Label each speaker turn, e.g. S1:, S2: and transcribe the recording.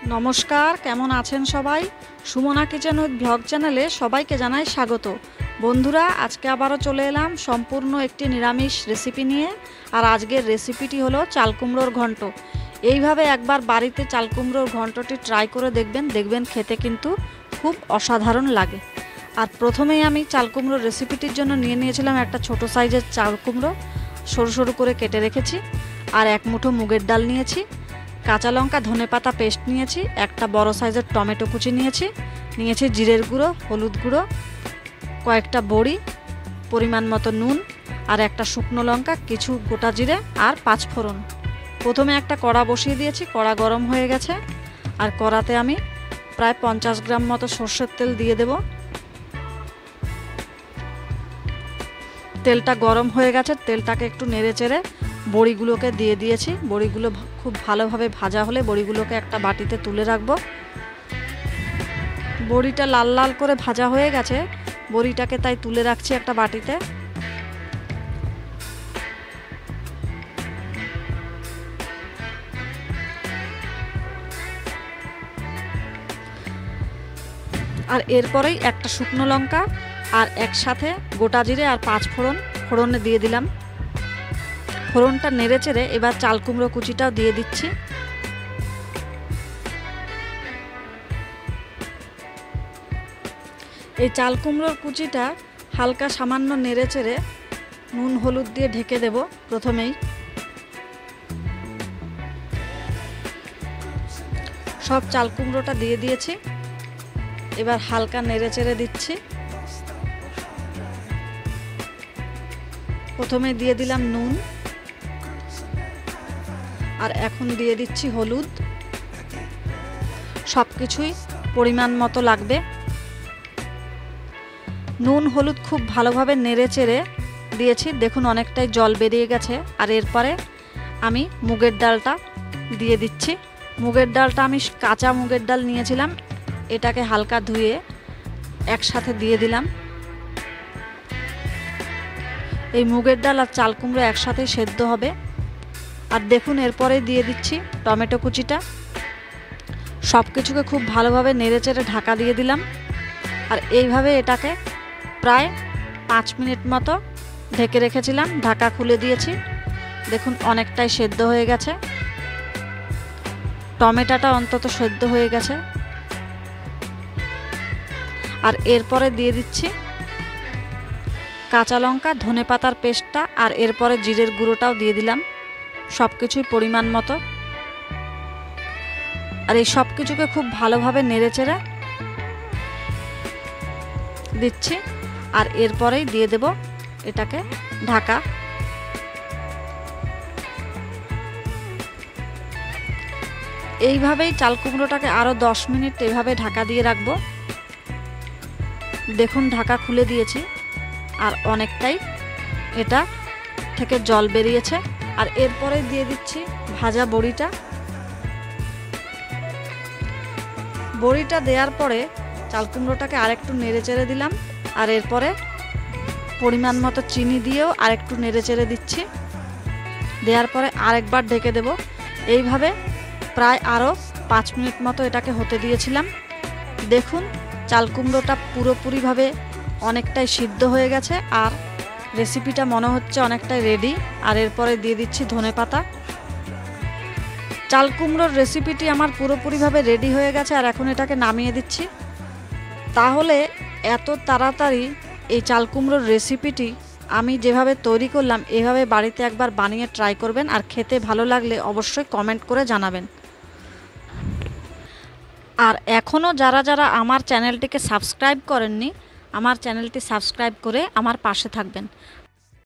S1: नमस्कार केमन आছেন सबाई Sumana kitchen with blog चैनेले सबाइके Janai स्वागत। बंधुरा आज के आबारो चले एलाम सम्पूर्ण एकटी निरामिष रेसिपि निये। और आजकेर रेसिपिटी हलो चाल कुमड़ोर घंट। এইভাবে একবার বাড়িতে চাল কুমড়োর ঘন্টটি ট্রাই করে দেখবেন, দেখবেন খেতে কিন্তু খুব অসাধারণ লাগে। আর প্রথমেই আমি চাল কুমড়োর রেসিপিটির জন্য নিয়ে নিয়েছিলাম একটা ছোট সাইজের চাল কুমড়ো, সরু সরু করে কেটে রেখেছি। আর এক মুঠো মুগের ডাল নিয়েছি, কাঁচা লঙ্কা ধনেপাতা পেস্ট নিয়েছি, একটা বড় সাইজের টমেটো কুচি নিয়েছি, নিয়েছি জিরের গুঁড়ো, হলুদ গুঁড়ো, কয়েকটা বড়ি, পরিমাণ মতো নুন আর একটা শুকনো লঙ্কা, কিছু গোটা জিরে আর পাঁচ ফোড়ন। প্রথমে একটা কড়া বসিয়ে দিয়েছি, কড়া গরম হয়ে গেছে। আর কড়াতে আমি প্রায় 50 গ্রাম মতো সরষের তেল দিয়ে দেব। তেলটা গরম হয়ে গেছে, তেলটাকে একটু নেড়ে চেড়ে বড়িগুলোকে দিয়ে দিয়েছি। বড়িগুলো খুব ভালোভাবে ভাজা হলে বড়িগুলোকে একটা বাটিতে তুলে রাখবো। বড়িটা লাল লাল করে ভাজা হয়ে গেছে, বড়িটাকে তাই তুলে রাখছি একটা বাটিতে। আর এরপরেই একটা শুকনো লঙ্কা আর একসাথে গোটা জিরে আর পাঁচ ফোড়নে দিয়ে দিলাম। ফোড়নটা নেড়ে চেড়ে এবার চাল কুমড়ো কুচিটাও দিয়ে দিচ্ছি। এই চাল কুমড়োর কুচিটা হালকা সামান্য নেড়ে চেড়ে নুন হলুদ দিয়ে ঢেকে দেব। প্রথমেই সব চাল কুমড়োটা দিয়ে দিয়েছি, এবার হালকা নেড়ে চেড়ে দিচ্ছি। প্রথমে দিয়ে দিলাম নুন আর এখন দিয়ে দিচ্ছি হলুদ। সব কিছুই পরিমাণ মতো লাগবে। নুন হলুদ খুব ভালোভাবে নেড়ে চেড়ে দিয়েছি, দেখুন অনেকটাই জল বেরিয়ে গেছে। আর এরপরে আমি মুগের ডালটা দিয়ে দিচ্ছি। মুগের ডালটা আমি কাঁচা মুগের ডাল নিয়েছিলাম, এটাকে হালকা ধুয়ে একসাথে দিয়ে দিলাম। এই মুগের ডাল আর চাল কুমড়ো একসাথে সেদ্ধ হবে। আর দেখুন এরপরে দিয়ে দিচ্ছি টমেটো কুচিটা। সব কিছুকে খুব ভালোভাবে নেড়েচেড়ে ঢাকা দিয়ে দিলাম। আর এইভাবে এটাকে প্রায় 5 মিনিট মতো ঢেকে রেখেছিলাম। ঢাকা খুলে দিয়েছি, দেখুন অনেকটাই সেদ্ধ হয়ে গেছে। টমেটোটা অন্তত সেদ্ধ হয়ে গেছে। আর এরপরে দিয়ে দিচ্ছি কাঁচা লঙ্কা ধনেপাতার পেস্টটা, আর এরপরে জিরের গুঁড়োটাও দিয়ে দিলাম। সব কিছুই পরিমাণ মতো। আর এই সব কিছুকে খুব ভালোভাবে নেড়েচেড়ে দিচ্ছি। আর এরপরেই দিয়ে দেব এটাকে ঢাকা। এইভাবেই চাল কুমড়োটাকে আরও 10 মিনিট এইভাবে ঢাকা দিয়ে রাখবো। দেখুন ঢাকা খুলে দিয়েছি, আর অনেকটাই এটা থেকে জল বেরিয়েছে। আর এরপরে দিয়ে দিচ্ছি ভাজা বড়িটা। বড়িটা দেওয়ার পরে চাল কুমড়োটাকে আরেকটু নেড়ে চেড়ে দিলাম। আর এরপরে পরিমাণ মতো চিনি দিয়েও আরেকটু নেড়ে চেড়ে দিচ্ছি। দেওয়ার পরে আরেকবার ঢেকে দেব। এইভাবে প্রায় আরও 5 মিনিট মতো এটাকে হতে দিয়েছিলাম। দেখুন চাল কুমড়োটা পুরোপুরিভাবে অনেকটাই সিদ্ধ হয়ে গেছে, আর রেসিপিটা মনে হচ্ছে অনেকটাই রেডি। আর এরপরে দিয়ে দিচ্ছি ধনেপাতা। চাল কুমড়োর রেসিপিটি আমার পুরোপুরিভাবে রেডি হয়ে গেছে। আর এখন এটাকে নামিয়ে দিচ্ছি। তাহলে এত তাড়াতাড়ি এই চাল কুমড়োর রেসিপিটি আমি যেভাবে তৈরি করলাম, এভাবে বাড়িতে একবার বানিয়ে ট্রাই করবেন। আর খেতে ভালো লাগলে অবশ্যই কমেন্ট করে জানাবেন। আর এখনও যারা যারা আমার চ্যানেলটিকে সাবস্ক্রাইব করেননি, আমার চ্যানেলটি সাবস্ক্রাইব করে আমার পাশে থাকবেন।